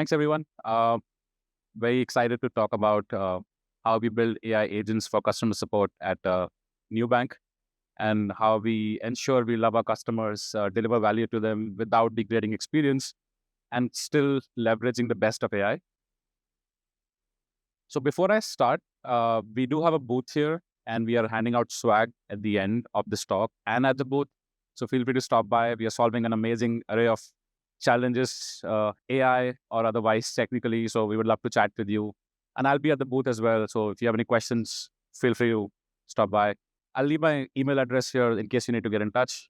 Thanks, everyone. Very excited to talk about how we build AI agents for customer support at Nubank and how we ensure we love our customers, deliver value to them without degrading experience, and still leveraging the best of AI. So before I start, we do have a booth here, and we are handing out swag at the end of this talk and at the booth. So feel free to stop by. We are solving an amazing array of challenges, AI or otherwise technically. So we would love to chat with you. And I'll be at the booth as well. So if you have any questions, feel free to stop by. I'll leave my email address here in case you need to get in touch.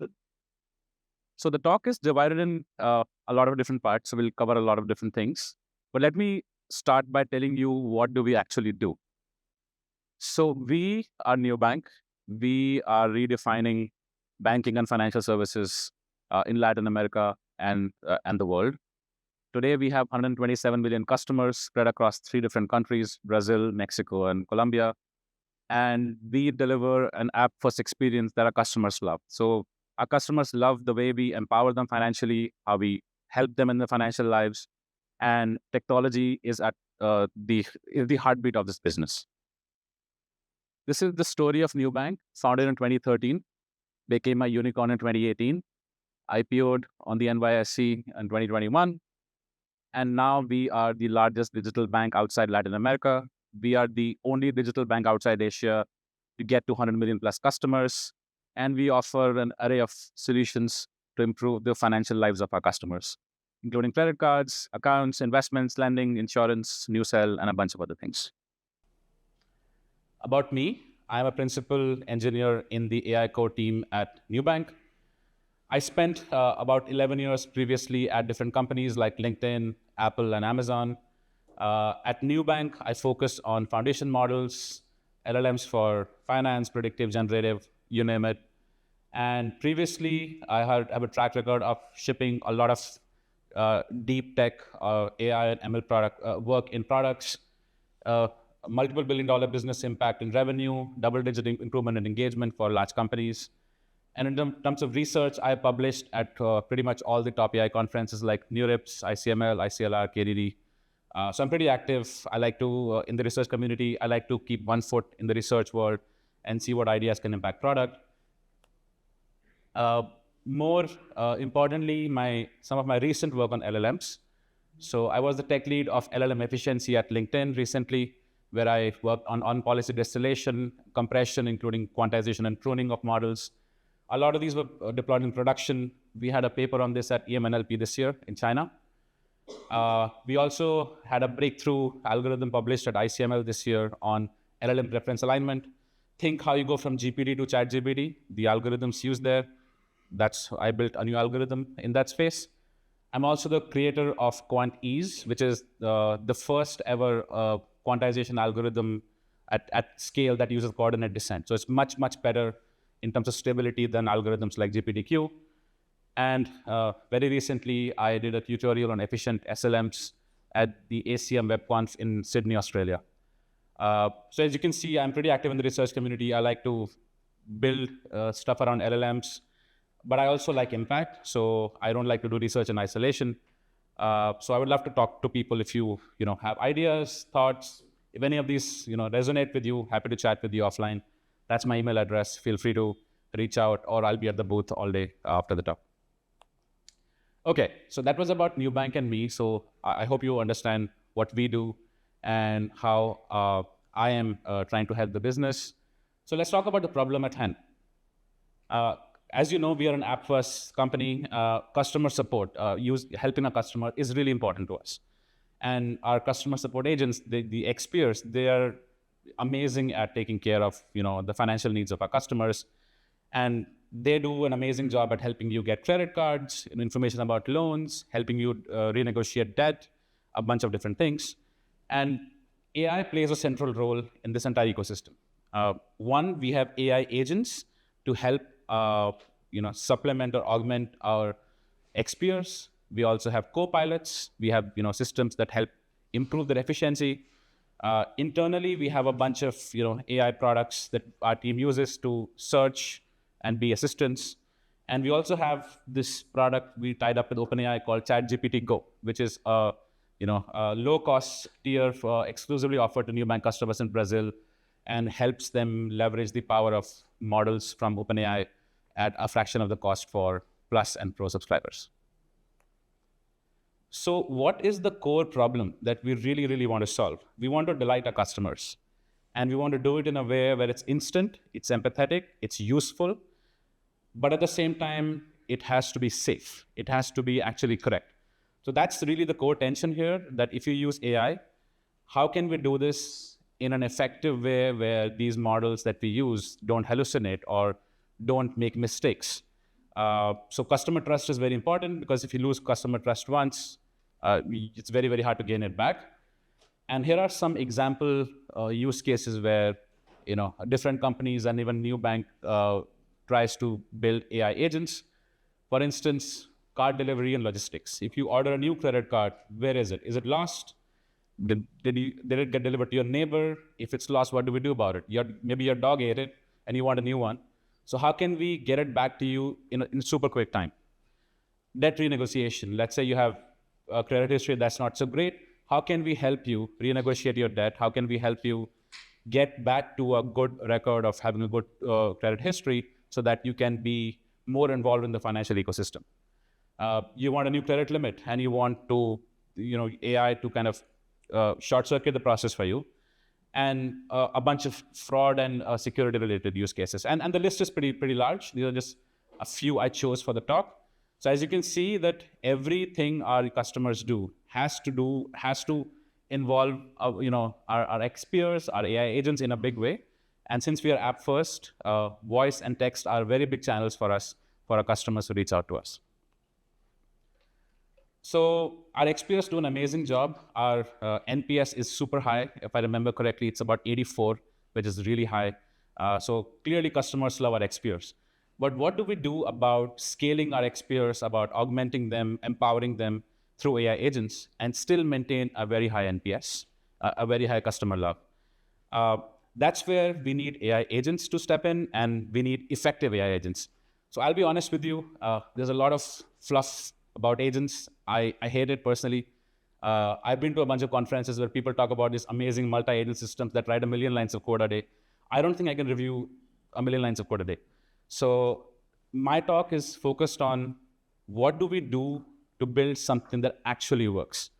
So the talk is divided in a lot of different parts. So we'll cover a lot of different things. But let me start by telling you what do we actually do. So we are Nubank. We are redefining banking and financial services in Latin America and the world. Today, we have 127 million customers spread across 3 different countries, Brazil, Mexico, and Colombia. And we deliver an app-first experience that our customers love. So our customers love the way we empower them financially, how we help them in their financial lives. And technology is at the heartbeat of this business. This is the story of Nubank, founded in 2013, became a unicorn in 2018, IPO'd on the NYSE in 2021, and now we are the largest digital bank outside Latin America. We are the only digital bank outside Asia to get to 100 million plus customers, and we offer an array of solutions to improve the financial lives of our customers, including credit cards, accounts, investments, lending, insurance, new sell, and a bunch of other things. About me, I'm a principal engineer in the AI core team at Nubank. I spent about 11 years previously at different companies like LinkedIn, Apple, and Amazon. At Nubank, I focus on foundation models, LLMs for finance, predictive, generative, you name it. And previously, I have a track record of shipping a lot of deep tech, AI and ML work in products, multiple billion-dollar business impact in revenue, double-digit improvement in engagement for large companies. And in terms of research, I published at pretty much all the top AI conferences like NeurIPS, ICML, ICLR, KDD. So I'm pretty active. I like to, in the research community, I like to keep one foot in the research world and see what ideas can impact product. More importantly, some of my recent work on LLMs. So I was the tech lead of LLM efficiency at LinkedIn recently, where I worked on policy distillation, compression, including quantization and pruning of models. A lot of these were deployed in production. We had a paper on this at EMNLP this year in China. We also had a breakthrough algorithm published at ICML this year on LLM preference alignment. Think how you go from GPT to ChatGPT, the algorithms used there. I built a new algorithm in that space. I'm also the creator of QuantEase, which is the first ever quantization algorithm at scale that uses coordinate descent. So it's much, much better in terms of stability than algorithms like GPTQ. And very recently, I did a tutorial on efficient SLMs at the ACM WebConf in Sydney, Australia. So as you can see, I'm pretty active in the research community. I like to build stuff around LLMs, but I also like impact. So I don't like to do research in isolation. So I would love to talk to people if you have ideas, thoughts. If any of these resonate with you, happy to chat with you offline. That's my email address. Feel free to reach out, or I'll be at the booth all day after the talk. Okay, so that was about Nubank and me. So I hope you understand what we do and how I am trying to help the business. So let's talk about the problem at hand. As you know, we are an app-first company. Customer support, helping a customer is really important to us. And our customer support agents, the experts, they are amazing at taking care of the financial needs of our customers. And they do an amazing job at helping you get credit cards, information about loans, helping you renegotiate debt, a bunch of different things. And AI plays a central role in this entire ecosystem. One, we have AI agents to help supplement or augment our experts. We also have co-pilots. We have systems that help improve their efficiency. Internally, we have a bunch of AI products that our team uses to search and be assistants. And we also have this product we tied up with OpenAI called ChatGPT Go, which is a low-cost tier for exclusively offered to Nubank customers in Brazil, and helps them leverage the power of models from OpenAI at a fraction of the cost for Plus and Pro subscribers. So what is the core problem that we really, really want to solve? We want to delight our customers. And we want to do it in a way where it's instant, it's empathetic, it's useful, but at the same time, it has to be safe. It has to be actually correct. So that's really the core tension here, that if you use AI, how can we do this in an effective way where these models that we use don't hallucinate or don't make mistakes? So customer trust is very important, because if you lose customer trust once, it's very, very hard to gain it back. And here are some example use cases where different companies and even Nubank tries to build AI agents. For instance, card delivery and logistics. If you order a new credit card, where is it? Is it lost? Did it get delivered to your neighbor? If it's lost, what do we do about it? Maybe your dog ate it and you want a new one. So how can we get it back to you in super quick time? Debt renegotiation. Let's say you have a credit history that's not so great. How can we help you renegotiate your debt? How can we help you get back to a good record of having a good credit history so that you can be more involved in the financial ecosystem? You want a new credit limit, and you want to, AI to kind of short circuit the process for you, and a bunch of fraud and security related use cases. And the list is pretty large. These are just a few I chose for the talk. So as you can see, that everything our customers do has to involve our XPers, our AI agents in a big way. And since we are app first, voice and text are very big channels for us, for our customers to reach out to us. So our XPers do an amazing job. Our NPS is super high. If I remember correctly, it's about 84, which is really high. So clearly customers love our XPers. But what do we do about scaling our XPers, about augmenting them, empowering them through AI agents, and still maintain a very high NPS, a very high customer love? That's where we need AI agents to step in, and we need effective AI agents. So I'll be honest with you, there's a lot of fluff about agents. I hate it personally. I've been to a bunch of conferences where people talk about these amazing multi-agent systems that write 1 million lines of code a day. I don't think I can review 1 million lines of code a day. So my talk is focused on what do we do to build something that actually works.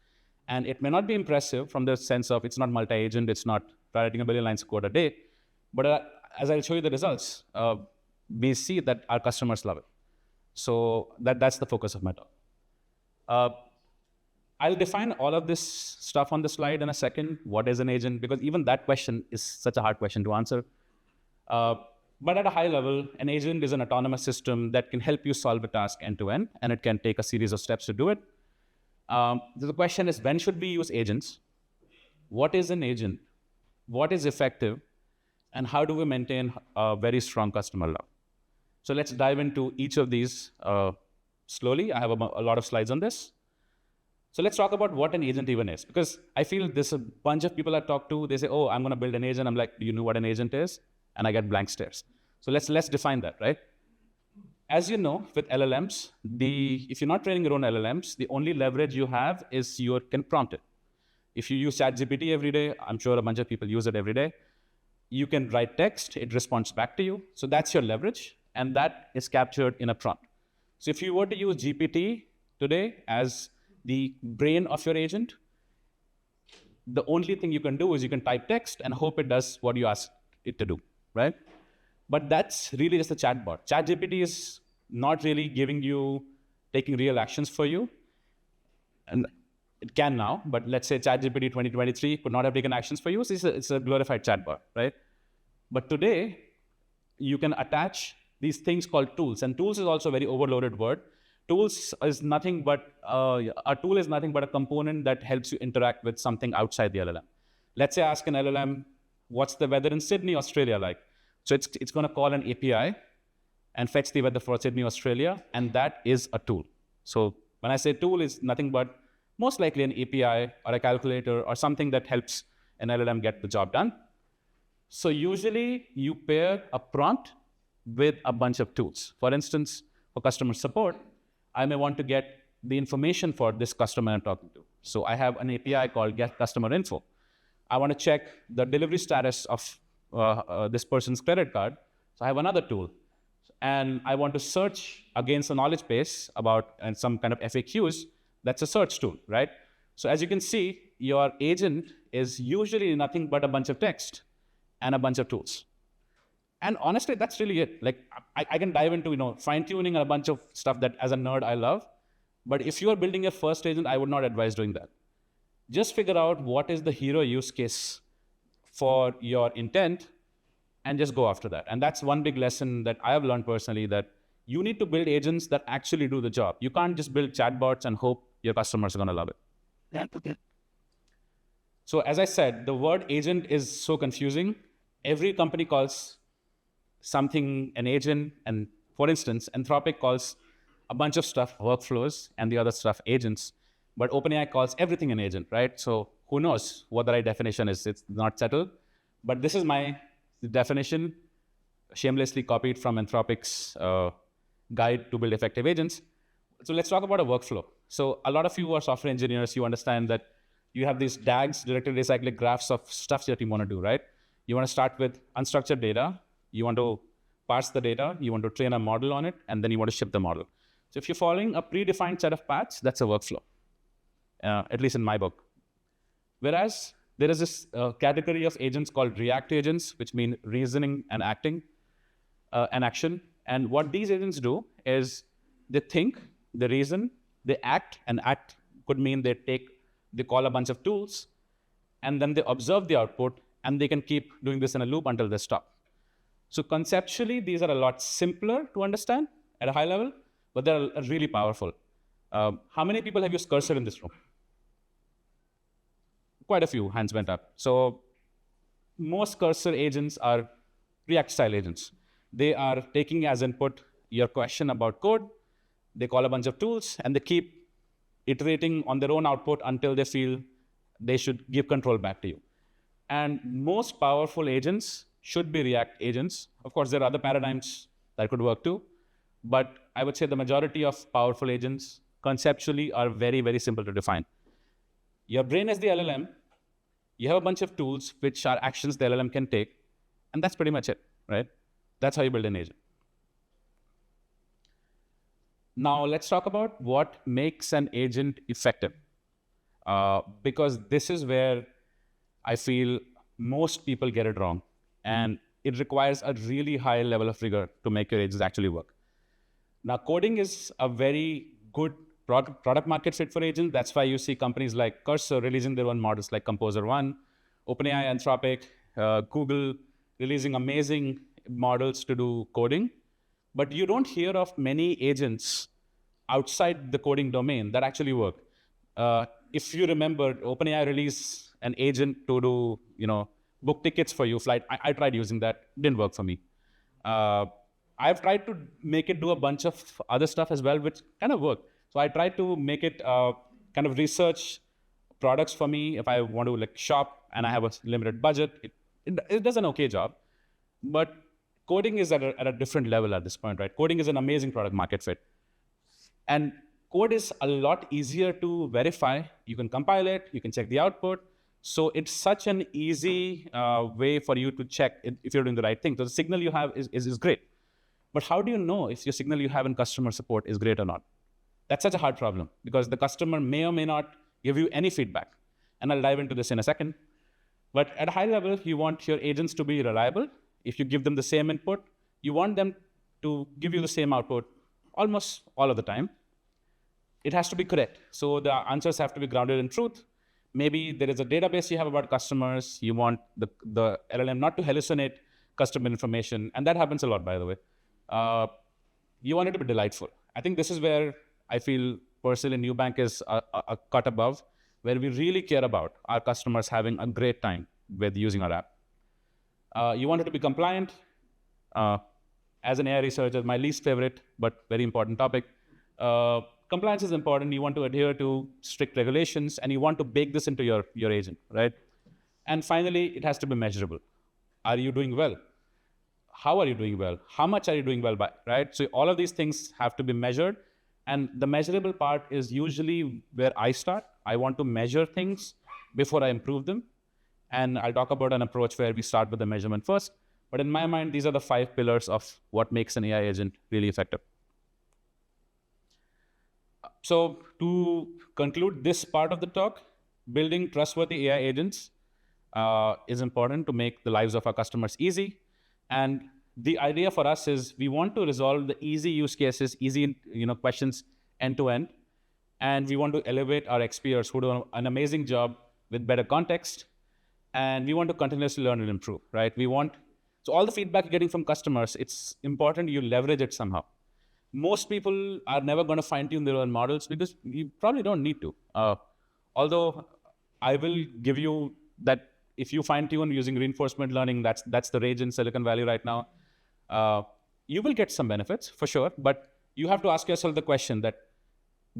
And it may not be impressive from the sense of it's not multi-agent, it's not writing 1 million lines of code a day, but as I'll show you the results, we see that our customers love it. So that's the focus of my talk. I'll define all of this stuff on the slide in a second. What is an agent? Because even that question is such a hard question to answer. But at a high level, an agent is an autonomous system that can help you solve a task end to end, and it can take a series of steps to do it. The question is, when should we use agents? What is an agent? What is effective? And how do we maintain a very strong customer love? So let's dive into each of these slowly. I have a lot of slides on this. So let's talk about what an agent even is, because I feel there's a bunch of people I talk to, they say, oh, I'm going to build an agent. I'm like, do you know what an agent is? And I get blank stares. So let's define that, right? As you know, with LLMs, if you're not training your own LLMs, the only leverage you have is you can prompt it. If you use ChatGPT every day, I'm sure a bunch of people use it every day, you can write text, it responds back to you. So that's your leverage, and that is captured in a prompt. So if you were to use GPT today as the brain of your agent, the only thing you can do is you can type text and hope it does what you ask it to do, right? But that's really just a chatbot. ChatGPT is not really taking real actions for you. And it can now, but let's say ChatGPT 2023 could not have taken actions for you. So it's a glorified chatbot, right? But today, you can attach these things called tools. And tools is also a very overloaded word. Tools is nothing but, a tool is nothing but a component that helps you interact with something outside the LLM. Let's say I ask an LLM, what's the weather in Sydney, Australia like? So it's going to call an API and fetch the weather for Sydney, Australia, and that is a tool. So when I say tool, is nothing but most likely an API or a calculator or something that helps an LLM get the job done. So usually you pair a prompt with a bunch of tools. For instance, for customer support, I may want to get the information for this customer I'm talking to. So I have an API called Get Customer Info. I want to check the delivery status of this person's credit card. So I have another tool. And I want to search against a knowledge base about and some kind of FAQs. That's a search tool, right? So as you can see, your agent is usually nothing but a bunch of text and a bunch of tools. And honestly, that's really it. Like I can dive into fine tuning and a bunch of stuff that as a nerd I love. But if you are building your first agent, I would not advise doing that. Just figure out what is the hero use case for your intent and just go after that. And that's one big lesson that I have learned personally, that you need to build agents that actually do the job. You can't just build chatbots and hope your customers are going to love it. So as I said, the word agent is so confusing. Every company calls something an agent. And for instance, Anthropic calls a bunch of stuff workflows and the other stuff agents. But OpenAI calls everything an agent, right? So who knows what the right definition is? It's not settled. But this is my definition, shamelessly copied from Anthropic's guide to build effective agents. So let's talk about a workflow. So a lot of you are software engineers, you understand that you have these DAGs, directed acyclic graphs of stuff that you want to do, right? You want to start with unstructured data. You want to parse the data. You want to train a model on it, and then you want to ship the model. So if you're following a predefined set of paths, that's a workflow, at least in my book. Whereas there is this category of agents called react agents, which mean reasoning and acting, and action. And what these agents do is they think, they reason, they act, and act could mean they call a bunch of tools, and then they observe the output, and they can keep doing this in a loop until they stop. So conceptually, these are a lot simpler to understand at a high level, but they're really powerful. How many people have used Cursor in this room? Quite a few hands went up. So most Cursor agents are React style agents. They are taking as input your question about code. They call a bunch of tools, and they keep iterating on their own output until they feel they should give control back to you. And most powerful agents should be React agents. Of course, there are other paradigms that could work too. But I would say the majority of powerful agents conceptually are very, very simple to define. Your brain is the LLM. You have a bunch of tools which are actions the LLM can take. And that's pretty much it, right? That's how you build an agent. Now, let's talk about what makes an agent effective. Because this is where I feel most people get it wrong. And it requires a really high level of rigor to make your agents actually work. Now, coding is a very good product market fit for agents. That's why you see companies like Cursor releasing their own models like Composer 1, OpenAI, Anthropic, Google releasing amazing models to do coding. But you don't hear of many agents outside the coding domain that actually work. If you remember, OpenAI released an agent to do, book tickets for you, flight. I tried using that, didn't work for me. I've tried to make it do a bunch of other stuff as well, which kind of worked. So I tried to make it kind of research products for me if I want to shop and I have a limited budget. It does an okay job, but coding is at a different level at this point, right? Coding is an amazing product market fit. And code is a lot easier to verify. You can compile it, you can check the output. So it's such an easy way for you to check if you're doing the right thing. So the signal you have is great. But how do you know if your signal you have in customer support is great or not? That's such a hard problem because the customer may or may not give you any feedback. And I'll dive into this in a second. But at a high level, you want your agents to be reliable. If you give them the same input, you want them to give you the same output almost all of the time. It has to be correct. So the answers have to be grounded in truth. Maybe there is a database you have about customers. You want the LLM not to hallucinate customer information. And that happens a lot, by the way. You want it to be delightful. I think this is where I feel personally Nubank is a cut above, where we really care about our customers having a great time with using our app. You want it to be compliant. As an AI researcher, my least favorite, but very important topic. Compliance is important. You want to adhere to strict regulations, and you want to bake this into your agent, right? And finally, it has to be measurable. Are you doing well? How are you doing well? How much are you doing well by, right? So all of these things have to be measured. And the measurable part is usually where I start. I want to measure things before I improve them. And I'll talk about an approach where we start with the measurement first. But in my mind, these are the 5 pillars of what makes an AI agent really effective. So to conclude this part of the talk, building trustworthy AI agents is important to make the lives of our customers easy. And the idea for us is we want to resolve the easy use cases, easy questions end to end. And we want to elevate our experts who do an amazing job with better context. And we want to continuously learn and improve, right? So all the feedback you're getting from customers, it's important you leverage it somehow. Most people are never going to fine-tune their own models because you probably don't need to. Although I will give you that if you fine-tune using reinforcement learning, that's the rage in Silicon Valley right now. You will get some benefits for sure, but you have to ask yourself the question that,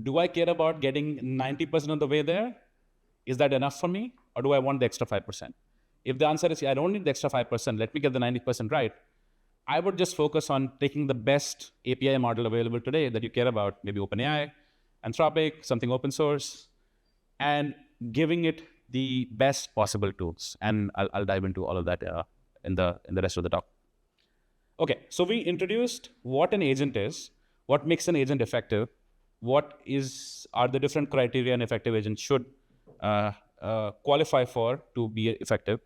do I care about getting 90% of the way there? Is that enough for me? Or do I want the extra 5%? If the answer is, I don't need the extra 5%, let me get the 90% right, I would just focus on taking the best API model available today that you care about, maybe OpenAI, Anthropic, something open source, and giving it the best possible tools. And I'll dive into all of that in the rest of the talk. Okay, so we introduced what an agent is, what makes an agent effective, are the different criteria an effective agent should qualify for to be effective.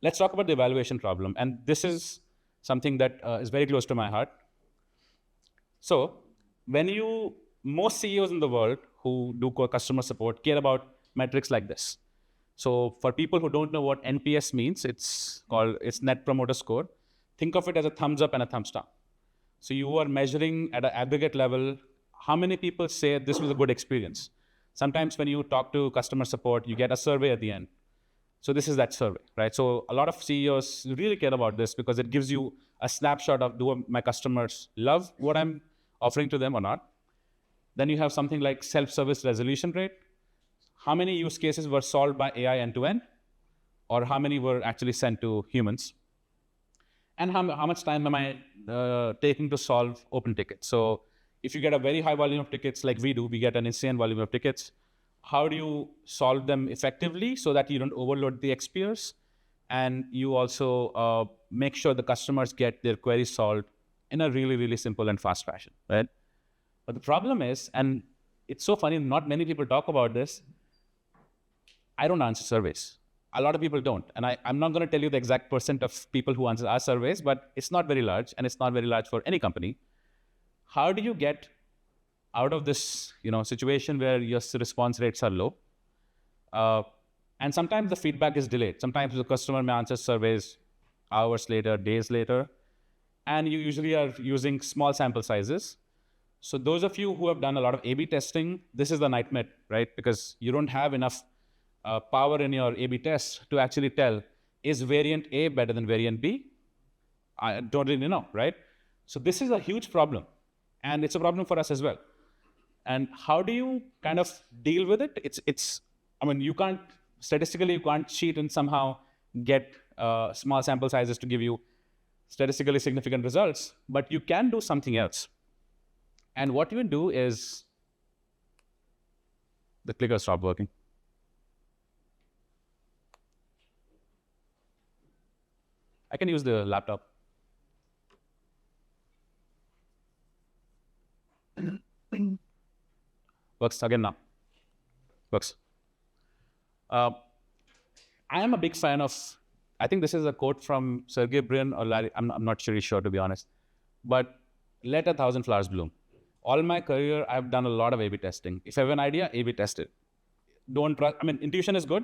Let's talk about the evaluation problem. And this is something that is very close to my heart. So most CEOs in the world who do customer support care about metrics like this. So for people who don't know what NPS means, it's Net Promoter Score. Think of it as a thumbs up and a thumbs down. So you are measuring at an aggregate level, how many people say this was a good experience? Sometimes when you talk to customer support, you get a survey at the end. So this is that survey, right? So a lot of CEOs really care about this because it gives you a snapshot of, do my customers love what I'm offering to them or not? Then you have something like self-service resolution rate. How many use cases were solved by AI end-to-end? Or how many were actually sent to humans? And how much time am I taking to solve open tickets? So if you get a very high volume of tickets like we do, we get an insane volume of tickets. How do you solve them effectively so that you don't overload the XPers? And you also make sure the customers get their queries solved in a really, really simple and fast fashion, right? But the problem is, and it's so funny, not many people talk about this, I don't answer surveys. A lot of people don't. And I'm not going to tell you the exact percent of people who answer our surveys, but it's not very large, and it's not very large for any company. How do you get out of this situation where your response rates are low? And sometimes the feedback is delayed. Sometimes the customer may answer surveys hours later, days later, and you usually are using small sample sizes. So those of you who have done a lot of A/B testing, this is the nightmare, right? Because you don't have enough power in your A/B test to actually tell, is variant A better than variant B? I don't really know, right? So this is a huge problem, and it's a problem for us as well. And how do you kind of deal with it? Statistically, you can't cheat and somehow get small sample sizes to give you statistically significant results, but you can do something else. And what you do is, the clicker stopped working. I can use the laptop. Works again now. Works. I am a big fan of, I think this is a quote from Sergey Brin or Larry, I'm not really sure to be honest, but let 1,000 flowers bloom. All my career, I've done a lot of A/B testing. If I have an idea, A/B test it. Don't trust, intuition is good,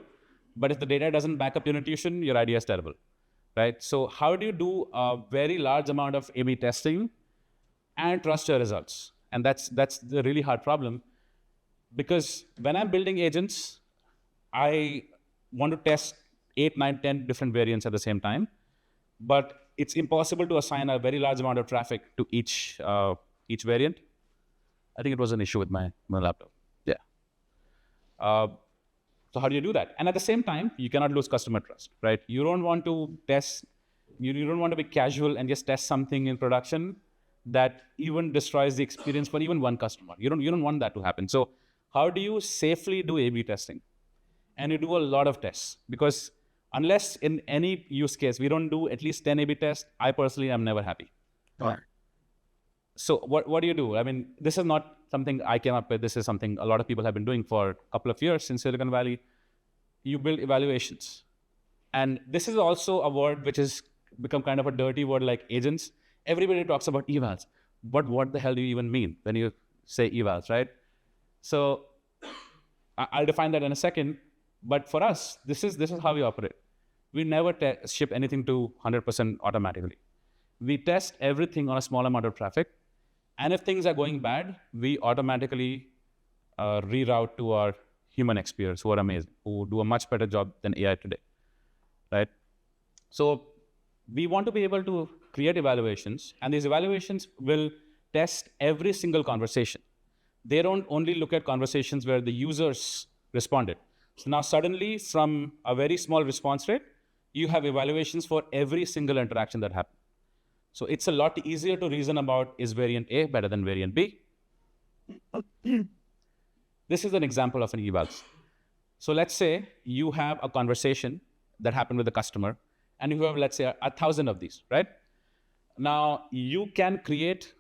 but if the data doesn't back up your intuition, your idea is terrible, right? So how do you do a very large amount of A/B testing and trust your results? And that's the really hard problem, because when I'm building agents, I want to test 8, 9, 10 different variants at the same time, but it's impossible to assign a very large amount of traffic to each variant. I think it was an issue with my laptop. Yeah. So how do you do that? And at the same time, you cannot lose customer trust, right? You don't want to test, you don't want to be casual and just test something in production that even destroys the experience for even one customer. You don't want that to happen. So how do you safely do A/B testing? And you do a lot of tests, because unless in any use case we don't do at least 10 A/B tests, I personally am never happy. Right. So what do you do? I mean, this is not something I came up with. This is something a lot of people have been doing for a couple of years in Silicon Valley. You build evaluations. And this is also a word which has become kind of a dirty word, like agents. Everybody talks about evals. But what the hell do you even mean when you say evals, right? So I'll define that in a second. But for us, this is how we operate. We never ship anything to 100% automatically. We test everything on a small amount of traffic. And if things are going bad, we automatically reroute to our human experts who are amazing, who do a much better job than AI today, right? So we want to be able to create evaluations, and these evaluations will test every single conversation. They don't only look at conversations where the users responded. So now suddenly, from a very small response rate, you have evaluations for every single interaction that happened. So it's a lot easier to reason about, is variant A better than variant B? This is an example of an evals. So let's say you have a conversation that happened with a customer, and you have, let's say, 1,000 of these, right? Now, you can create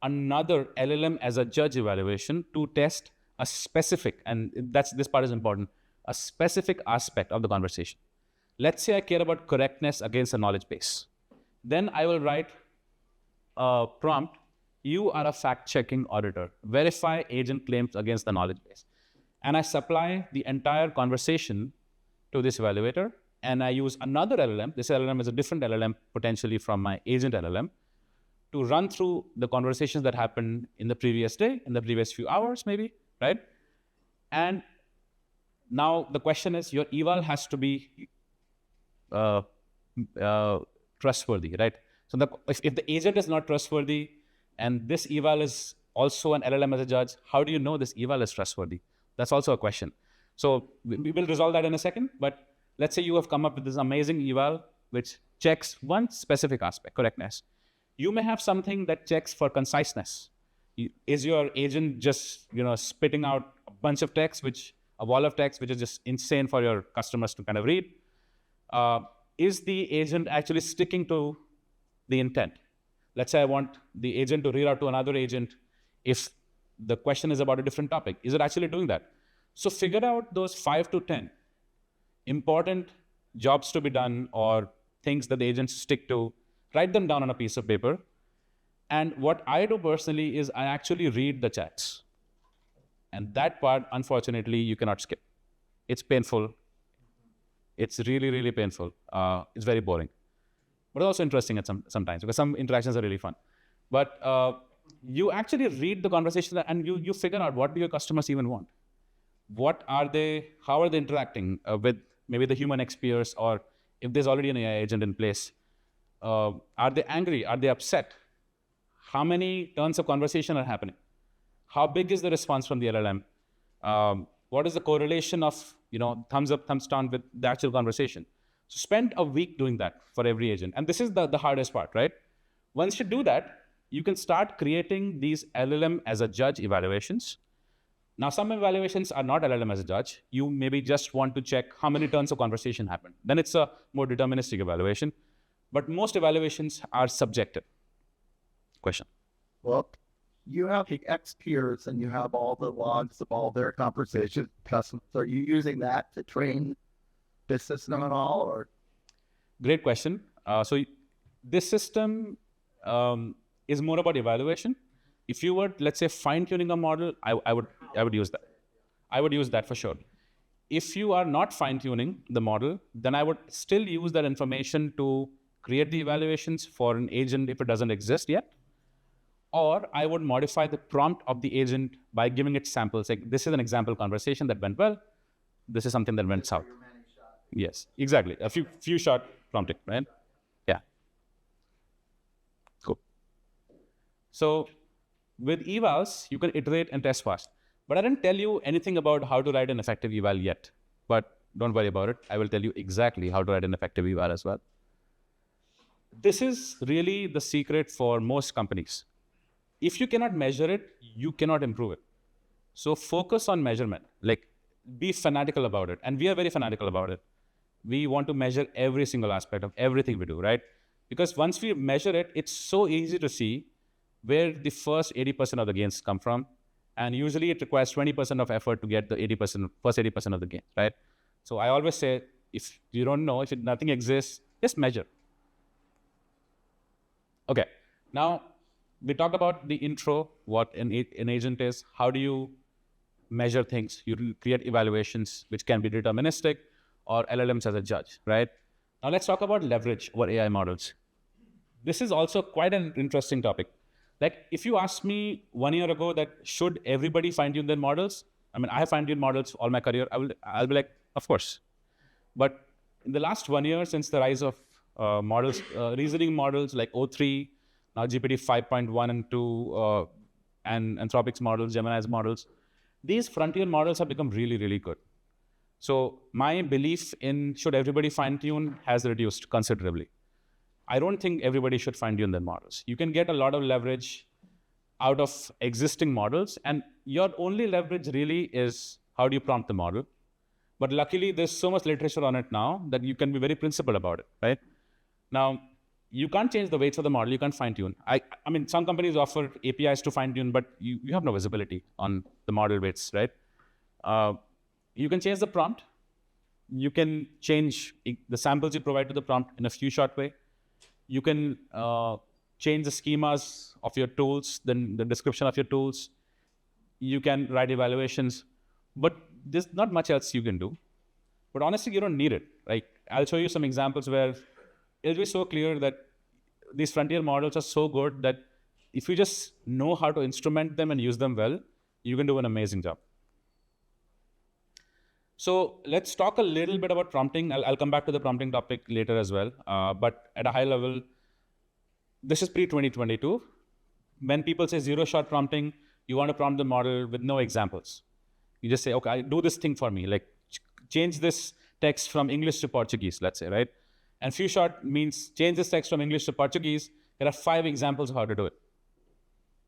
another LLM as a judge evaluation to test a specific, and this part is important, a specific aspect of the conversation. Let's say I care about correctness against a knowledge base. Then I will write a prompt, you are a fact-checking auditor. Verify agent claims against the knowledge base. And I supply the entire conversation to this evaluator, and I use another LLM. This LLM is a different LLM, potentially from my agent LLM, to run through the conversations that happened in the previous day, in the previous few hours, maybe, right? And now the question is, your eval has to be trustworthy, right? So if the agent is not trustworthy, and this eval is also an LLM as a judge, how do you know this eval is trustworthy? That's also a question. So we will resolve that in a second, but let's say you have come up with this amazing eval which checks one specific aspect, correctness. You may have something that checks for conciseness. Is your agent just spitting out a bunch of text, a wall of text, which is just insane for your customers to kind of read? Is the agent actually sticking to the intent? Let's say I want the agent to reroute to another agent if the question is about a different topic. Is it actually doing that? So figure out those 5 to 10 important jobs to be done or things that the agents stick to. Write them down on a piece of paper. And what I do personally is I actually read the chats. And that part, unfortunately, you cannot skip. It's painful. It's really, really painful. It's very boring. But also interesting at sometimes, because some interactions are really fun. But you actually read the conversation and you figure out, what do your customers even want? What are they, how are they interacting with maybe the human experts, or if there's already an AI agent in place? Are they angry? Are they upset? How many turns of conversation are happening? How big is the response from the LLM? What is the correlation of thumbs up, thumbs down with the actual conversation? So spend a week doing that for every agent. And this is the hardest part, right? Once you do that, you can start creating these LLM as a judge evaluations. Now, some evaluations are not LLM as a judge. You maybe just want to check how many turns of conversation happened. Then it's a more deterministic evaluation. But most evaluations are subjective. Question. Well, you have the X peers and you have all the logs of all their conversations with customers. Are you using that to train this system at all? Or? Great question. So this system is more about evaluation. If you were, let's say, fine-tuning a model, I would use that. I would use that for sure. If you are not fine-tuning the model, then I would still use that information to create the evaluations for an agent if it doesn't exist yet. Or I would modify the prompt of the agent by giving it samples. Like, this is an example conversation that went well. This is something that went south. Yes, exactly. A few shot prompting, right? Yeah. Cool. So with evals, you can iterate and test fast. But I didn't tell you anything about how to write an effective eval yet. But don't worry about it. I will tell you exactly how to write an effective eval as well. This is really the secret for most companies. If you cannot measure it, you cannot improve it. So focus on measurement, like be fanatical about it. And we are very fanatical about it. We want to measure every single aspect of everything we do, right? Because once we measure it, it's so easy to see where the first 80% of the gains come from. And usually it requires 20% of effort to get the 80%, first 80% of the gain, right? So I always say, if you don't know, if nothing exists, just measure. Okay, now we talked about the intro, what an agent is, how do you measure things, you create evaluations, which can be deterministic or LLMs as a judge, right? Now let's talk about leverage over AI models. This is also quite an interesting topic. Like if you asked me 1 year ago that should everybody fine tune their models? I mean, I have fine tuned models all my career. I'll be like, of course. But in the last 1 year, since the rise of models, reasoning models like O3, now GPT 5.1 and 2, and Anthropic's models, Gemini's models, these frontier models have become really, really good. So my belief in should everybody fine tune has reduced considerably. I don't think everybody should fine tune their models. You can get a lot of leverage out of existing models, and your only leverage really is how do you prompt the model. But luckily, there's so much literature on it now that you can be very principled about it, right? Now, you can't change the weights of the model. You can't fine tune. I mean, some companies offer APIs to fine tune, but you have no visibility on the model weights, right? You can change the prompt. You can change the samples you provide to the prompt in a few short way. You can change the schemas of your tools, then the description of your tools. You can write evaluations, but there's not much else you can do. But honestly, you don't need it. Like I'll show you some examples where it'll be so clear that these frontier models are so good that if you just know how to instrument them and use them well, you can do an amazing job. So let's talk a little bit about prompting. I'll come back to the prompting topic later as well. But at a high level, this is pre-2022. When people say zero-shot prompting, you want to prompt the model with no examples. You just say, okay, do this thing for me. Like change this text from English to Portuguese, let's say, right? And few shot means change this text from English to Portuguese. There are 5 examples of how to do it.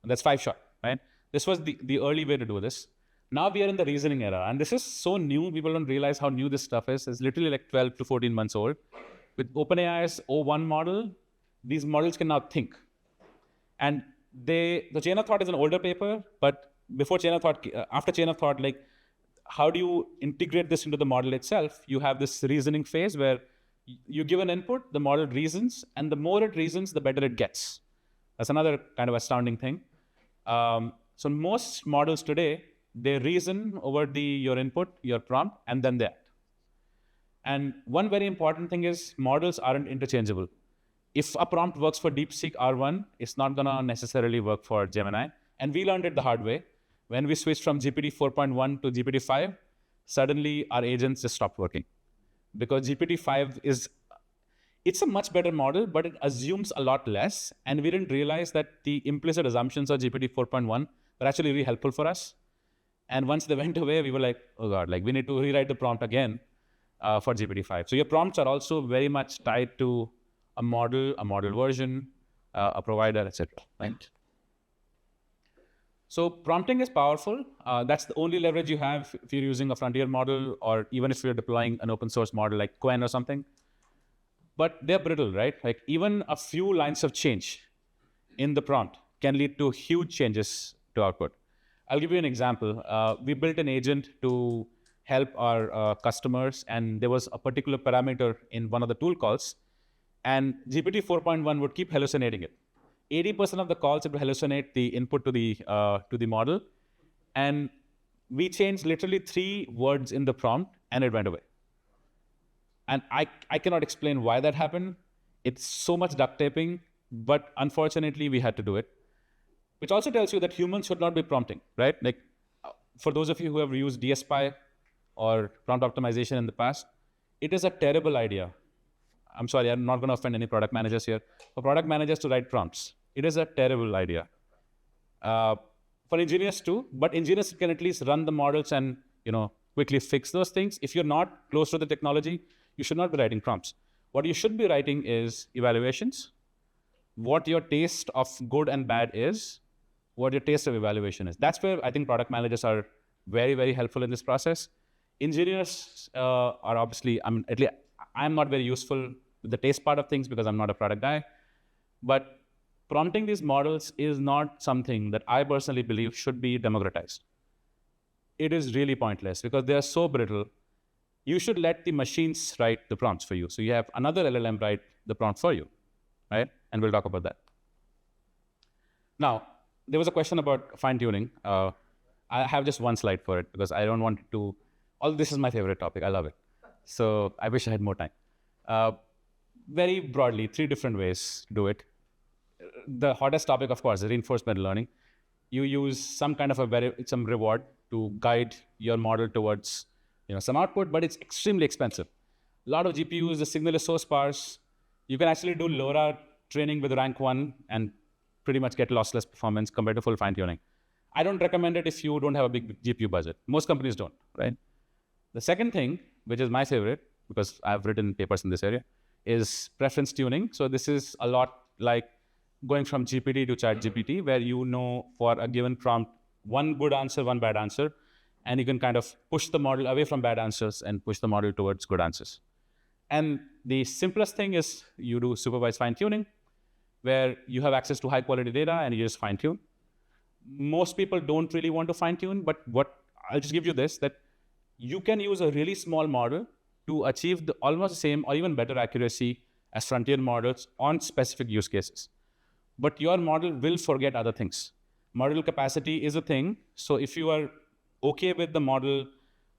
And that's 5 shot, right? This was the early way to do this. Now we are in the reasoning era, and this is so new, people don't realize how new this stuff is. It's literally like 12 to 14 months old. With OpenAI's O1 model, these models can now think. And the chain of thought is an older paper, but before chain of thought, after chain of thought, like how do you integrate this into the model itself? You have this reasoning phase where you give an input, the model reasons, and the more it reasons, the better it gets. That's another kind of astounding thing. So most models today, they reason over your input, your prompt, and then they act. And one very important thing is models aren't interchangeable. If a prompt works for DeepSeek R1, it's not going to necessarily work for Gemini. And we learned it the hard way. When we switched from GPT 4.1 to GPT 5, suddenly our agents just stopped working. Because GPT 5 it's a much better model, but it assumes a lot less. And we didn't realize that the implicit assumptions of GPT 4.1 were actually really helpful for us. And once they went away, we were like, oh God, like we need to rewrite the prompt again for GPT-5. So your prompts are also very much tied to a model version, a provider, etc. Right? So prompting is powerful. That's the only leverage you have if you're using a frontier model, or even if you're deploying an open source model like Qwen or something. But they're brittle, right? Like even a few lines of change in the prompt can lead to huge changes to output. I'll give you an example. We built an agent to help our customers, and there was a particular parameter in one of the tool calls, and GPT 4.1 would keep hallucinating it. 80% of the calls it would hallucinate the input to the model, and we changed literally 3 words in the prompt, and it went away. And I cannot explain why that happened. It's so much duct taping, but unfortunately we had to do it. Which also tells you that humans should not be prompting, right? Like, for those of you who have used DSPy or prompt optimization in the past, it is a terrible idea. I'm sorry, I'm not going to offend any product managers here. For product managers to write prompts, it is a terrible idea. For engineers too, but engineers can at least run the models and quickly fix those things. If you're not close to the technology, you should not be writing prompts. What you should be writing is evaluations, what your taste of good and bad is, what your taste of evaluation is. That's where I think product managers are very, very helpful in this process. Engineers are obviously, at least I'm not very useful with the taste part of things because I'm not a product guy. But prompting these models is not something that I personally believe should be democratized. It is really pointless because they are so brittle. You should let the machines write the prompts for you. So you have another LLM write the prompt for you, right? And we'll talk about that. Now, there was a question about fine-tuning. I have just one slide for it because I don't want to. All this is my favorite topic. I love it. So I wish I had more time. Very broadly, 3 different ways to do it. The hottest topic, of course, is reinforcement learning. You use some kind of some reward to guide your model towards some output, but it's extremely expensive. A lot of GPUs, the signal is so sparse. You can actually do LoRa training with rank 1 and pretty much get lossless performance compared to full fine-tuning. I don't recommend it if you don't have a big GPU budget. Most companies don't, right? The second thing, which is my favorite, because I've written papers in this area, is preference tuning. So this is a lot like going from GPT to ChatGPT, where you know for a given prompt, one good answer, one bad answer, and you can kind of push the model away from bad answers and push the model towards good answers. And the simplest thing is you do supervised fine-tuning, where you have access to high-quality data and you just fine-tune. Most people don't really want to fine-tune, but I'll just give you this, that you can use a really small model to achieve almost the same or even better accuracy as frontier models on specific use cases. But your model will forget other things. Model capacity is a thing. So if you are okay with the model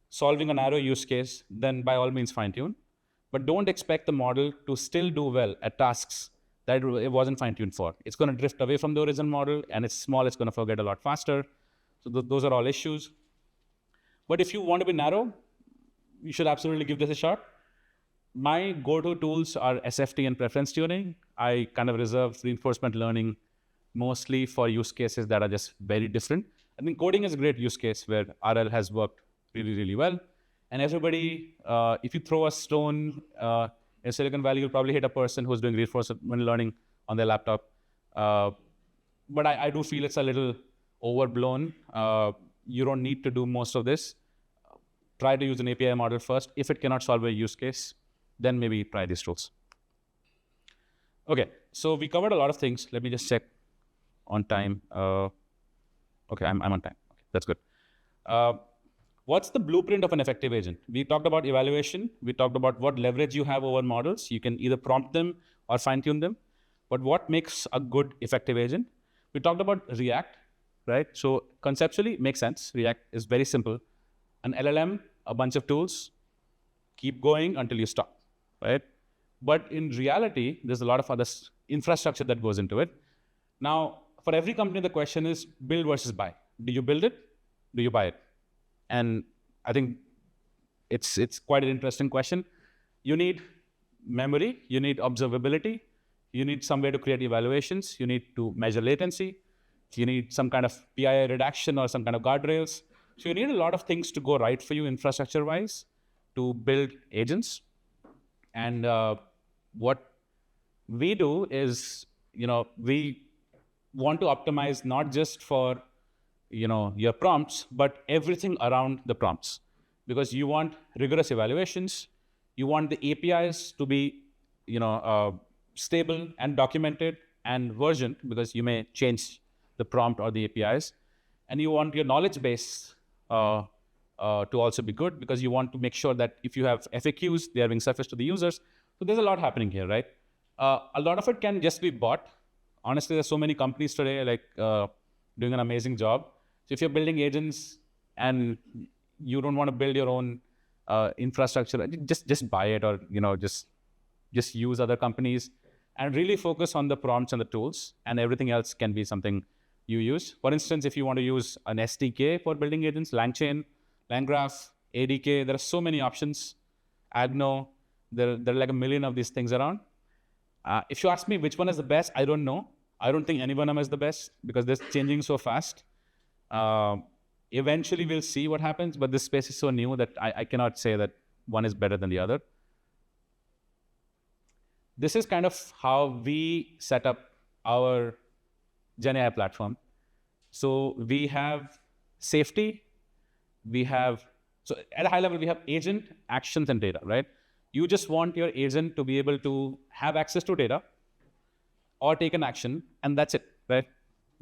solving a narrow use case, then by all means fine-tune. But don't expect the model to still do well at tasks that it wasn't fine-tuned for. It's going to drift away from the original model, and it's small, it's going to forget a lot faster. So those are all issues. But if you want to be narrow, you should absolutely give this a shot. My go-to tools are SFT and preference tuning. I kind of reserve reinforcement learning mostly for use cases that are just very different. I think coding is a great use case where RL has worked really, really well. And everybody, if you throw a stone in Silicon Valley, you'll probably hit a person who's doing reinforcement learning on their laptop. But I do feel it's a little overblown. You don't need to do most of this. Try to use an API model first. If it cannot solve a use case, then maybe try these tools. Okay, so we covered a lot of things. Let me just check on time. Okay, I'm on time. Okay, that's good. What's the blueprint of an effective agent? We talked about evaluation. We talked about what leverage you have over models. You can either prompt them or fine-tune them. But what makes a good effective agent? We talked about React, right? So conceptually, it makes sense. React is very simple. An LLM, a bunch of tools, keep going until you stop, right? But in reality, there's a lot of other infrastructure that goes into it. Now, for every company, the question is build versus buy. Do you build it? Do you buy it? And I think it's quite an interesting question. You need memory, you need observability, you need some way to create evaluations, you need to measure latency, you need some kind of PII redaction or some kind of guardrails. So you need a lot of things to go right for you infrastructure-wise to build agents. And what we do is, we want to optimize not just for your prompts, but everything around the prompts, because you want rigorous evaluations. You want the APIs to be, stable and documented and versioned, because you may change the prompt or the APIs. And you want your knowledge base to also be good, because you want to make sure that if you have FAQs, they are being surfaced to the users. So there's a lot happening here, right? A lot of it can just be bought. Honestly, there's so many companies today doing an amazing job. So if you're building agents and you don't want to build your own infrastructure, just buy it, or just use other companies and really focus on the prompts and the tools, and everything else can be something you use. For instance, if you want to use an SDK for building agents, LangChain, LangGraph, ADK, there are so many options. Agno, there are like a million of these things around. If you ask me which one is the best, I don't know. I don't think any one of them is the best, because they're changing so fast. Eventually, we'll see what happens, but this space is so new that I cannot say that one is better than the other. This is kind of how we set up our GenAI platform. So we have safety, so at a high level, we have agent, actions, and data, right? You just want your agent to be able to have access to data or take an action, and that's it, right?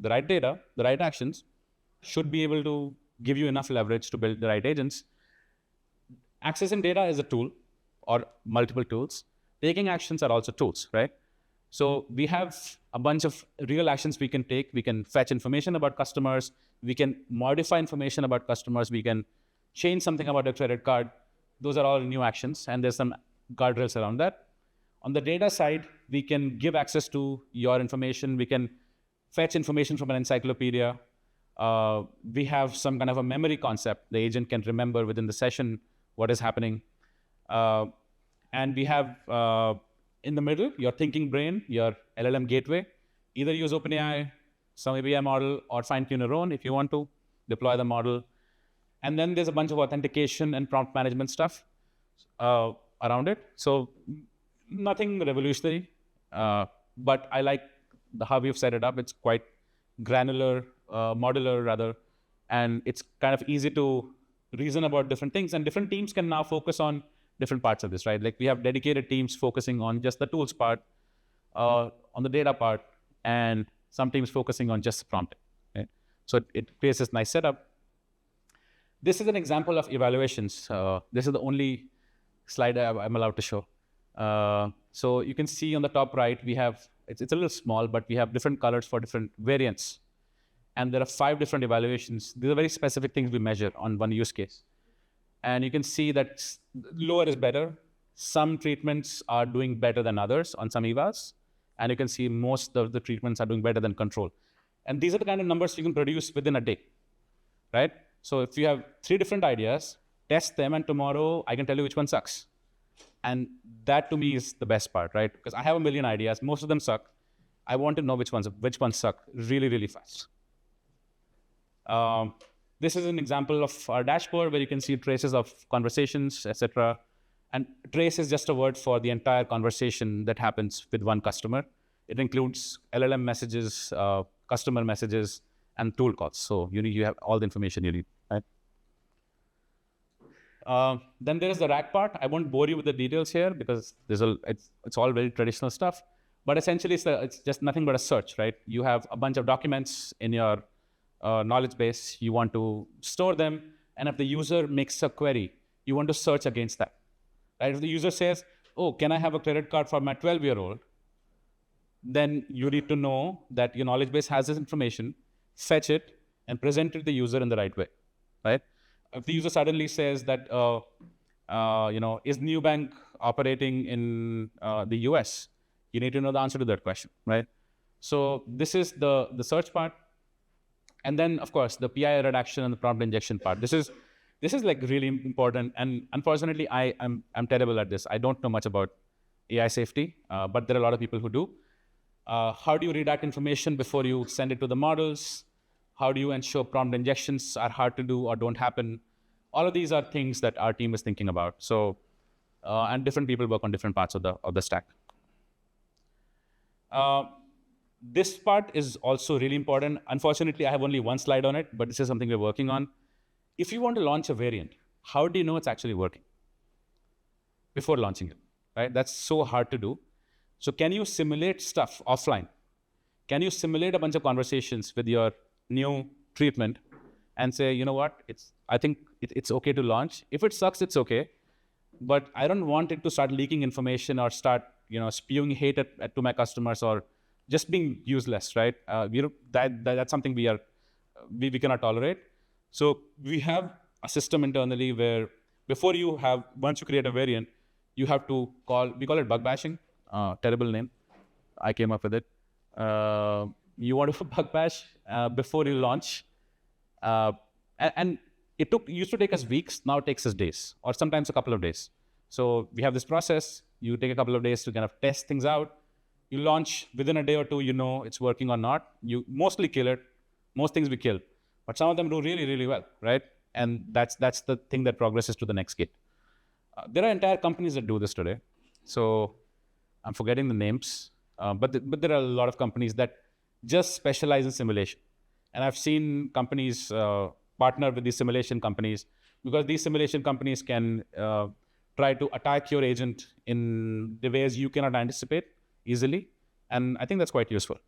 The right data, the right actions should be able to give you enough leverage to build the right agents. Accessing data is a tool or multiple tools. Taking actions are also tools, right? So we have a bunch of real actions we can take. We can fetch information about customers. We can modify information about customers. We can change something about a credit card. Those are all new actions, and there's some guardrails around that. On the data side, we can give access to your information. We can fetch information from an encyclopedia. We have some kind of a memory concept. The agent can remember within the session what is happening. And we have in the middle, your thinking brain, your LLM gateway. Either use OpenAI, some API model, or fine-tune your own if you want to deploy the model. And then there's a bunch of authentication and prompt management stuff around it. So nothing revolutionary, but I like how we've set it up. It's quite granular, modular rather, and it's kind of easy to reason about different things. And different teams can now focus on different parts of this, right? Like we have dedicated teams focusing on just the tools part, on the data part, and some teams focusing on just prompting, right? So it creates this nice setup. This is an example of evaluations. This is the only slide I'm allowed to show. So you can see on the top right, we have, it's a little small, but we have different colors for different variants. And there are 5 different evaluations. These are very specific things we measure on one use case. And you can see that lower is better. Some treatments are doing better than others on some evals. And you can see most of the treatments are doing better than control. And these are the kind of numbers you can produce within a day, right? So if you have 3 different ideas, test them, and tomorrow I can tell you which one sucks. And that to me is the best part, right? Because I have a million ideas, most of them suck. I want to know which ones suck really, really fast. This is an example of our dashboard where you can see traces of conversations, etc. And trace is just a word for the entire conversation that happens with one customer. It includes LLM messages, customer messages, and tool calls. So you have all the information you need, right? Then there is the RAG part. I won't bore you with the details here because it's all very traditional stuff. But essentially, it's just nothing but a search, right? You have a bunch of documents in your knowledge base. You want to store them. And if the user makes a query, you want to search against that, right? If the user says, oh, can I have a credit card for my 12-year-old? Then you need to know that your knowledge base has this information, fetch it, and present it to the user in the right way, right? If the user suddenly says that, is Nubank operating in the US? You need to know the answer to that question, right? So this is the search part. And then, of course, the PI redaction and the prompt injection part. This is like really important. And unfortunately, I'm terrible at this. I don't know much about AI safety, but there are a lot of people who do. How do you redact information before you send it to the models? How do you ensure prompt injections are hard to do or don't happen? All of these are things that our team is thinking about. So, and different people work on different parts of the stack. This part is also really important. Unfortunately, I have only one slide on it, but this is something we're working on. If you want to launch a variant, how do you know it's actually working before launching it, right? That's so hard to do. So can you simulate stuff offline? Can you simulate a bunch of conversations with your new treatment and say, you know what, I think it's okay to launch. If it sucks, it's okay. But I don't want it to start leaking information or start spewing hate to my customers or just being useless, right? That's something we cannot tolerate. So we have a system internally where once you create a variant, you have to we call it bug bashing. Terrible name. I came up with it. You want to bug bash before you launch. And it used to take us weeks, now it takes us days, or sometimes a couple of days. So we have this process. You take a couple of days to kind of test things out. You launch within a day or two, it's working or not. You mostly kill it. Most things we kill. But some of them do really, really well, right? And that's the thing that progresses to the next gate. There are entire companies that do this today. So I'm forgetting the names. But there are a lot of companies that just specialize in simulation. And I've seen companies partner with these simulation companies, because these simulation companies can try to attack your agent in the ways you cannot anticipate easily. And I think that's quite useful.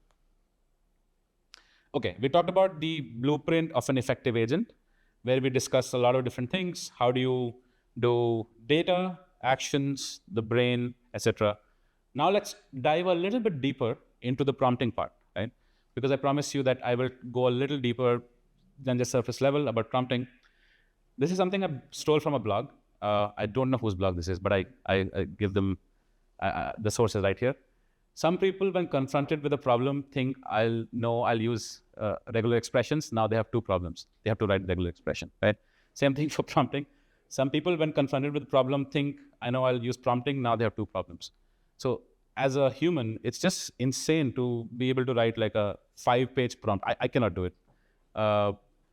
Okay, we talked about the blueprint of an effective agent, where we discussed a lot of different things. How do you do data, actions, the brain, etc. Now let's dive a little bit deeper into the prompting part, right? Because I promise you that I will go a little deeper than the surface level about prompting. This is something I stole from a blog. I don't know whose blog this is, but I give them the sources right here. Some people, when confronted with a problem, think I'll use regular expressions. Now they have two problems. They have to write regular expression, right? Same thing for prompting. Some people, when confronted with a problem, think I know I'll use prompting. Now they have two problems. So as a human, it's just insane to be able to write like a 5-page prompt. I cannot do it.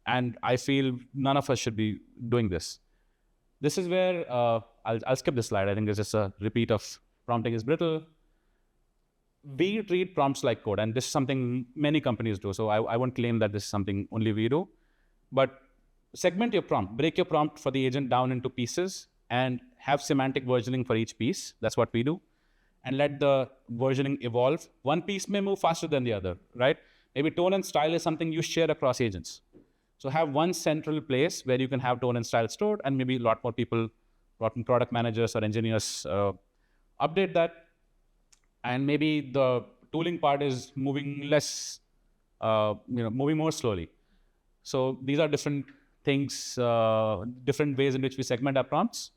And I feel none of us should be doing this. This is where I'll skip this slide. I think it's just a repeat of prompting is brittle. We treat prompts like code, and this is something many companies do. So I won't claim that this is something only we do. But segment your prompt, break your prompt for the agent down into pieces, and have semantic versioning for each piece. That's what we do. And let the versioning evolve. One piece may move faster than the other, right? Maybe tone and style is something you share across agents. So have one central place where you can have tone and style stored, and maybe a lot more people, product managers or engineers update that. And maybe the tooling part is moving less, moving more slowly. So these are different things, different ways in which we segment our prompts.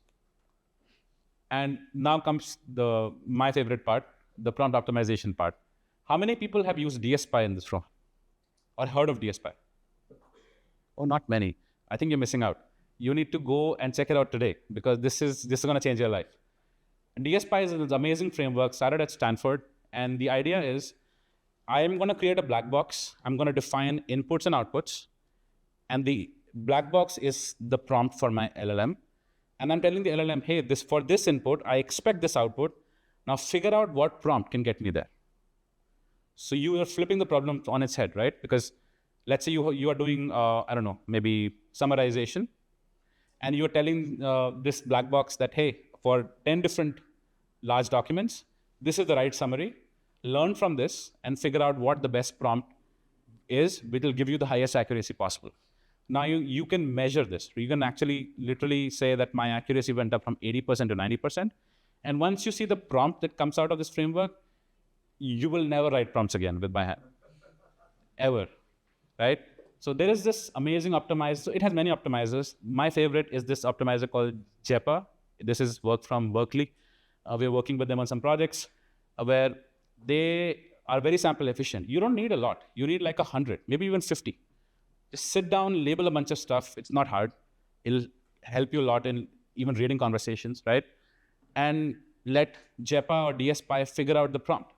And now comes my favorite part, the prompt optimization part. How many people have used DSPy in this room or heard of DSPy? Oh, not many. I think you're missing out. You need to go and check it out today, because this is going to change your life. And DSPy is an amazing framework, started at Stanford. And the idea is, I'm going to create a black box. I'm going to define inputs and outputs. And the black box is the prompt for my LLM. And I'm telling the LLM, hey, for this input, I expect this output. Now figure out what prompt can get me there. So you are flipping the problem on its head, right? Because let's say you are doing, maybe summarization. And you're telling this black box that, hey, for 10 different large documents, this is the right summary. Learn from this and figure out what the best prompt is, which will give you the highest accuracy possible. Now you can measure this. You can actually literally say that my accuracy went up from 80% to 90%. And once you see the prompt that comes out of this framework, you will never write prompts again with my hand, ever, right? So there is this amazing optimizer. So it has many optimizers. My favorite is this optimizer called JEPA. This is work from Berkeley. We're working with them on some projects where they are very sample efficient. You don't need a lot. You need like 100, maybe even 50. Just sit down, label a bunch of stuff. It's not hard. It'll help you a lot in even reading conversations, right? And let JEPA or DSPy figure out the prompt.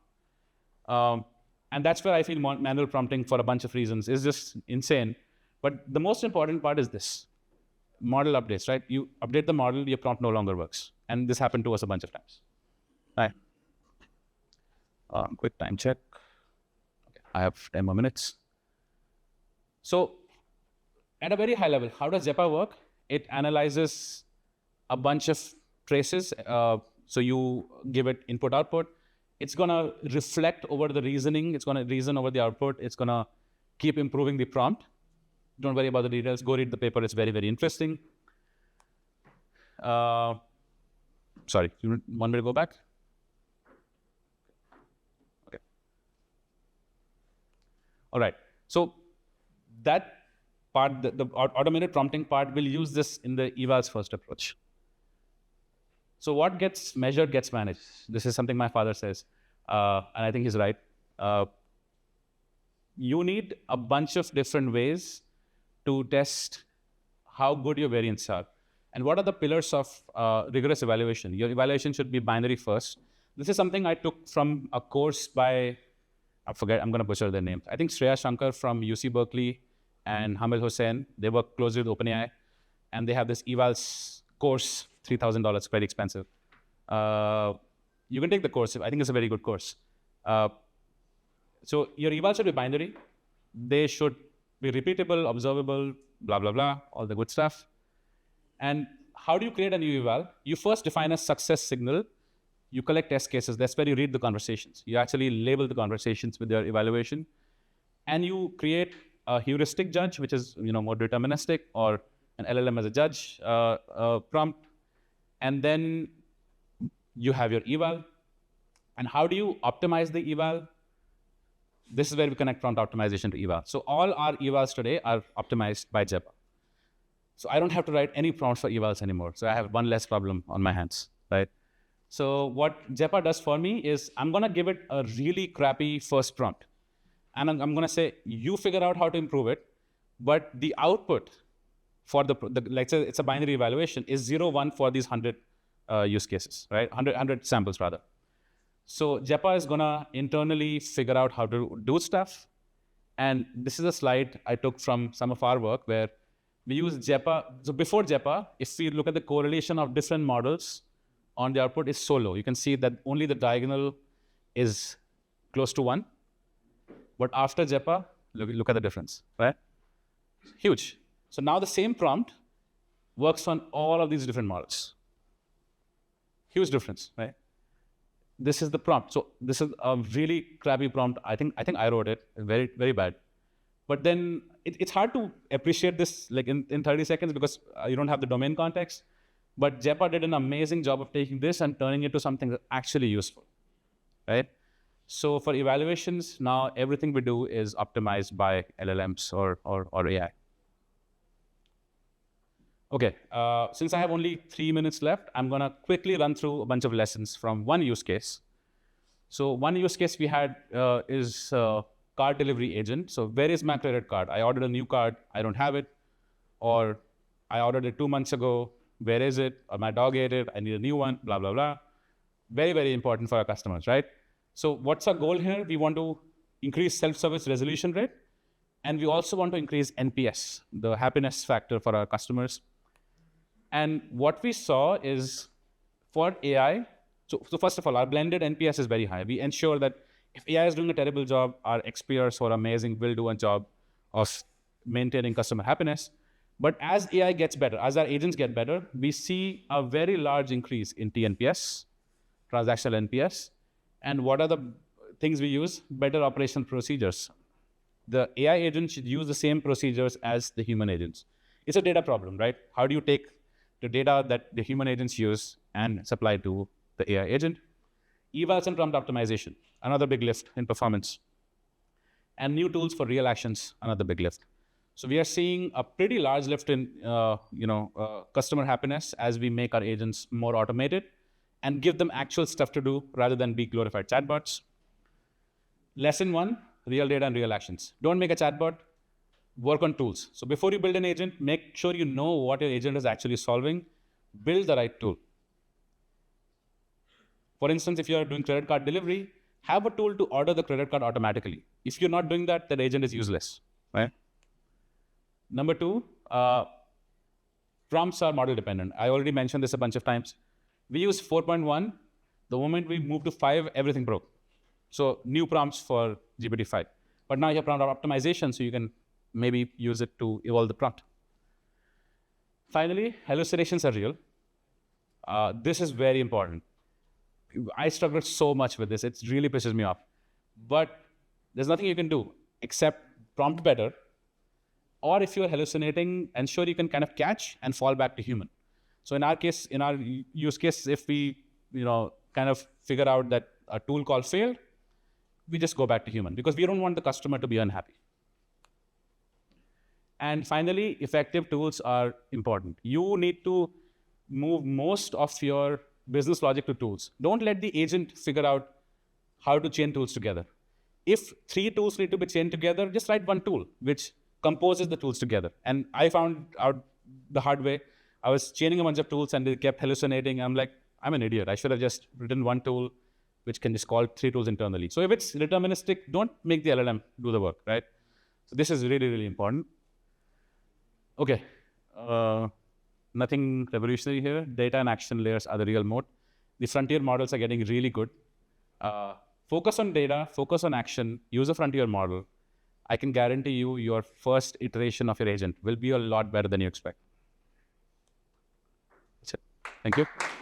And that's where I feel manual prompting, for a bunch of reasons, is just insane. But the most important part is this. Model updates, right? You update the model, your prompt no longer works. And this happened to us a bunch of times. Right. Quick time check. Okay, I have 10 more minutes. So at a very high level, how does JEPA work? It analyzes a bunch of traces. So you give it input output. It's going to reflect over the reasoning. It's going to reason over the output. It's going to keep improving the prompt. Don't worry about the details. Go read the paper. It's very, very interesting. Sorry, you want me to go back? Okay. All right. So that part, the automated prompting part, will use this in the evals first approach. So what gets measured gets managed. This is something my father says, and I think he's right. You need a bunch of different ways to test how good your variants are. And what are the pillars of rigorous evaluation? Your evaluation should be binary first. This is something I took from a course by, I'm going to butcher their names. I think Shreya Shankar from UC Berkeley and Hamil Hossain. They work closely with OpenAI. And they have this evals course, $3,000, quite expensive. You can take the course. I think it's a very good course. So your evals should be binary. They should be repeatable, observable, blah, blah, blah, all the good stuff. And how do you create a new eval? You first define a success signal. You collect test cases. That's where you read the conversations. You actually label the conversations with your evaluation. And you create a heuristic judge, which is more deterministic, or an LLM as a judge prompt. And then you have your eval. And how do you optimize the eval? This is where we connect prompt optimization to eval. So all our evals today are optimized by JEPA. So I don't have to write any prompts for evals anymore. So I have one less problem on my hands, right? So what JEPA does for me is I'm going to give it a really crappy first prompt. And I'm going to say, you figure out how to improve it. But the output for let's say it's a binary evaluation, is 0, 1 for these 100 use cases, right? 100 samples rather. So JEPA is going to internally figure out how to do stuff. And this is a slide I took from some of our work where we use JEPA. So before JEPA, if we look at the correlation of different models on the output is so low. You can see that only the diagonal is close to 1. But after JEPA, look at the difference, right? Huge. So now the same prompt works on all of these different models. Huge difference, right? This is the prompt. So this is a really crappy prompt. I think I wrote it. Very, very bad. But then it's hard to appreciate this like in 30 seconds because you don't have the domain context. But JEPA did an amazing job of taking this and turning it to something that's actually useful, right? So for evaluations, now everything we do is optimized by LLMs or AI. Okay, since I have only 3 minutes left, I'm going to quickly run through a bunch of lessons from one use case. So one use case we had is card delivery agent. So where is my credit card? I ordered a new card. I don't have it. Or I ordered it 2 months ago. Where is it? Or my dog ate it. I need a new one, blah, blah, blah. Very, very important for our customers, right? So what's our goal here? We want to increase self-service resolution rate. And we also want to increase NPS, the happiness factor for our customers. And what we saw is for AI, so first of all, our blended NPS is very high. We ensure that if AI is doing a terrible job, our XPers who are amazing will do a job of maintaining customer happiness. But as AI gets better, as our agents get better, we see a very large increase in TNPS, transactional NPS. And what are the things we use? Better operational procedures. The AI agent should use the same procedures as the human agents. It's a data problem, right? How do you take the data that the human agents use and supply to the AI agent? Evals and prompt optimization, another big lift in performance. And new tools for real actions, another big lift. So we are seeing a pretty large lift in customer happiness as we make our agents more automated and give them actual stuff to do rather than be glorified chatbots. Lesson 1, real data and real actions. Don't make a chatbot, work on tools. So before you build an agent, make sure you know what your agent is actually solving. Build the right tool. For instance, if you're doing credit card delivery, have a tool to order the credit card automatically. If you're not doing that, that agent is useless, right? Number 2, prompts are model dependent. I already mentioned this a bunch of times. We use 4.1. The moment we move to 5, everything broke. So new prompts for GPT-5. But now you have prompt optimization, so you can maybe use it to evolve the prompt. Finally, hallucinations are real. This is very important. I struggled so much with this. It really pisses me off. But there's nothing you can do except prompt better. Or if you're hallucinating, ensure you can kind of catch and fall back to human. So in our case, in our use case, if we kind of figure out that a tool call failed, we just go back to human because we don't want the customer to be unhappy. And finally, effective tools are important. You need to move most of your business logic to tools. Don't let the agent figure out how to chain tools together. If 3 tools need to be chained together, just write one tool which composes the tools together. And I found out the hard way. I was chaining a bunch of tools and they kept hallucinating. I'm like, I'm an idiot. I should have just written one tool which can just call 3 tools internally. So if it's deterministic, don't make the LLM do the work, right? So this is really, really important. Okay, nothing revolutionary here. Data and action layers are the real mode. The frontier models are getting really good. Focus on data, focus on action, use a frontier model. I can guarantee you your first iteration of your agent will be a lot better than you expect. That's it. Thank you.